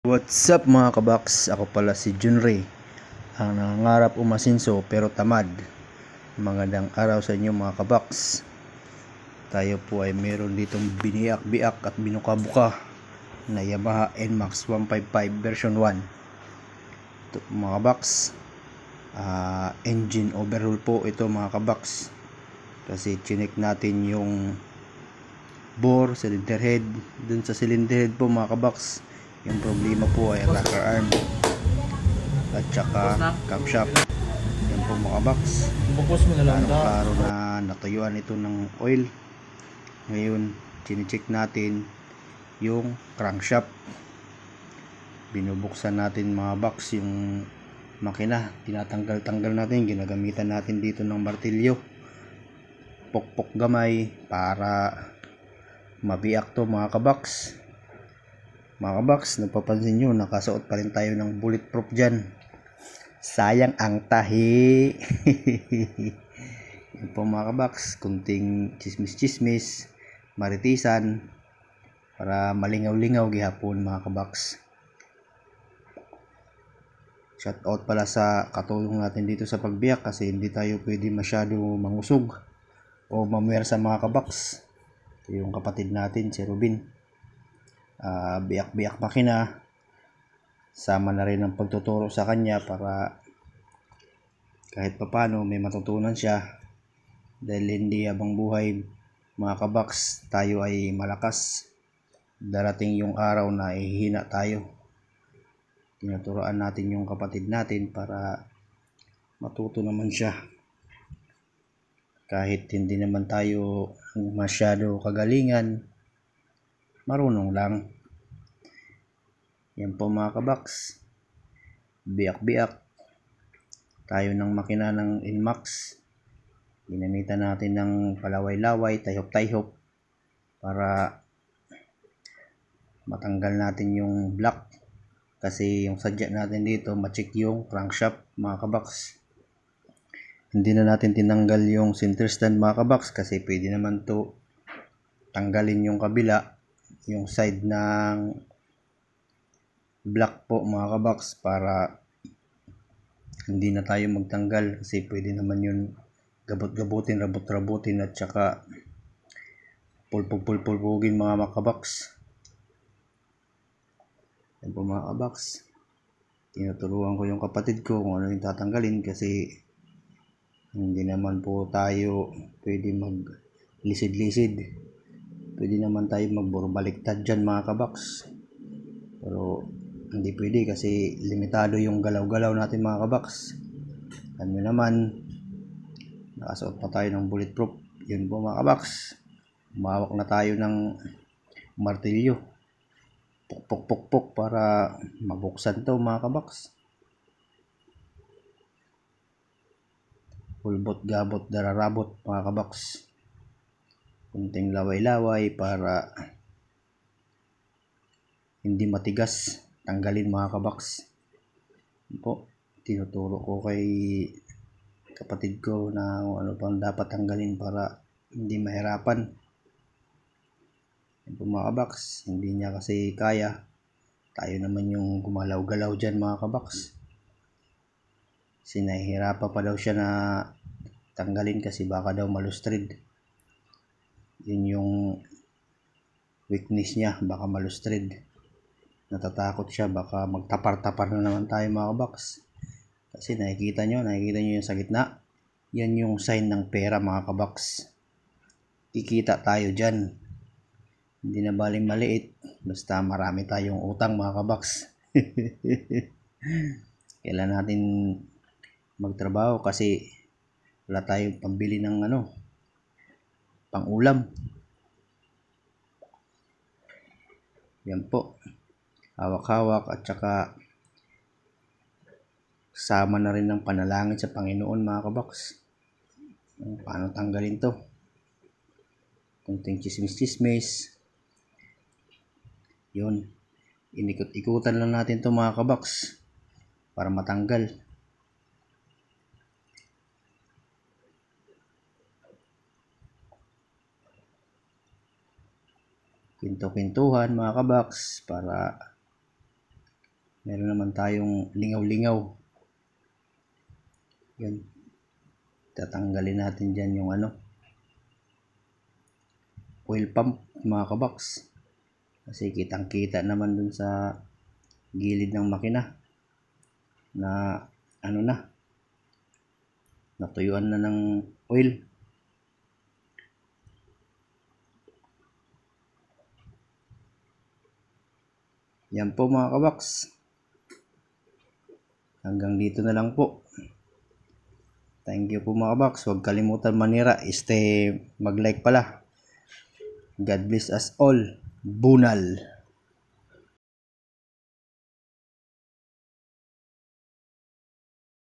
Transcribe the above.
What's up mga kabaks? Ako pala si Junray, ang nangangarap umasinso pero tamad. Magandang araw sa inyo mga kabaks. Tayo po ay meron ditong biniak-biak at binuka-buka na Yamaha NMAX 155 version 1. Ito mga kabaks, engine overhaul po ito mga kabaks. Kasi chinek natin yung bore, cylinder head. Dun sa cylinder head po mga kabaks, yung problema po ay rocker arm at saka camshaft. Yan po mga box. Bukos mo na lang Klaro na natuyuan ito ng oil. Ngayon chine-check natin yung crankshaft. Binubuksan natin mga box yung makina, tinatanggal-tanggal natin, ginagamitan natin dito ng martilyo, pokpok gamay para mabiyak to mga kabox. Mga kabaks, napapansin nyo, nakasuot pa rin tayo ng bulletproof dyan. Sayang ang tahi. Yan po mga kabaks, kunting chismis-chismis, maritisan, para malingaw-lingaw gihapon mga kabaks. Shout out pala sa katulong natin dito sa pagbiyak kasi hindi tayo pwede masyado mangusog o mamuwer sa mga kabaks. Ito yung kapatid natin, si Robin. Biyak-biyak makina, sama na rin ang pagtuturo sa kanya para kahit papano may matutunan siya, dahil hindi habang buhay mga kabaks tayo ay malakas, darating yung araw na ihina tayo. Tinuturoan natin yung kapatid natin para matuto naman siya kahit hindi naman tayo masyado kagalingan, marunong lang. Yan po mga kabaks, biyak-biak tayo ng makina ng NMAX. Ginamitan natin ng palaway-laway, tayhop-tayhop para matanggal natin yung block, kasi yung sadya natin dito ma-check yung crankshaft mga kabaks. Hindi na natin tinanggal yung center stand mga kabaks kasi pwede naman to tanggalin yung kabila, yung side ng block po mga kabaks, para hindi na tayo magtanggal kasi pwede naman yun gabot-gabutin, rabot-rabutin at saka pulpug-pulpugin mga kabaks. Yan po mga kabaks, tinuturuan ko yung kapatid ko kung ano yung tatanggalin kasi hindi naman po tayo pwede mag lisid-lisid, pwede naman tayo magbaliktad dyan mga kabaks, pero hindi pwede kasi limitado yung galaw-galaw natin mga kabaks. Ano naman, nakasuot pa tayo ng bulletproof. Yun po mga kabaks, umawak na tayo ng martilyo, pok para mabuksan to mga kabaks. Pulbot gabot dararabot mga kabaks, kunting laway-laway para hindi matigas, tanggalin mga kabaks. Po, tinuturo ko kay kapatid ko na ano pang dapat tanggalin para hindi mahirapan. Yan po mga kabaks, hindi niya kasi kaya, tayo naman yung gumalaw-galaw dyan mga kabaks. Sinahihirapan pa daw siya na tanggalin kasi baka daw malustrid. Yun yung weakness niya, baka malustrid. Natatakot siya baka magtapar-tapar na naman tayo mga kabaks. Kasi nakikita nyo yung sa gitna, yan yung sign ng pera mga kabaks. Kikita tayo dyan, hindi na baling maliit, basta marami tayong utang mga kabaks. Kailan natin magtrabaho kasi wala tayong pambili ng pang ulam. Yan po, hawak-hawak at saka sama na rin ng panalangin sa Panginoon mga kabaks. Paano tanggalin to, kunting chismis-chismis, yun, inikot-ikutan lang natin to mga kabaks para matanggal. Kwento-kwentuhan mga kabaks para Meron naman tayong lingaw-lingaw. Yan. Tatanggalin natin dyan yung oil pump mga kabox. Kasi kitang kita naman dun sa gilid ng makina na natuyuan na ng oil. Yan po mga kabox. Hanggang dito na lang po. Thank you po mga kabox. Huwag kalimutan manira. Mag-like pala. God bless us all. Bunal.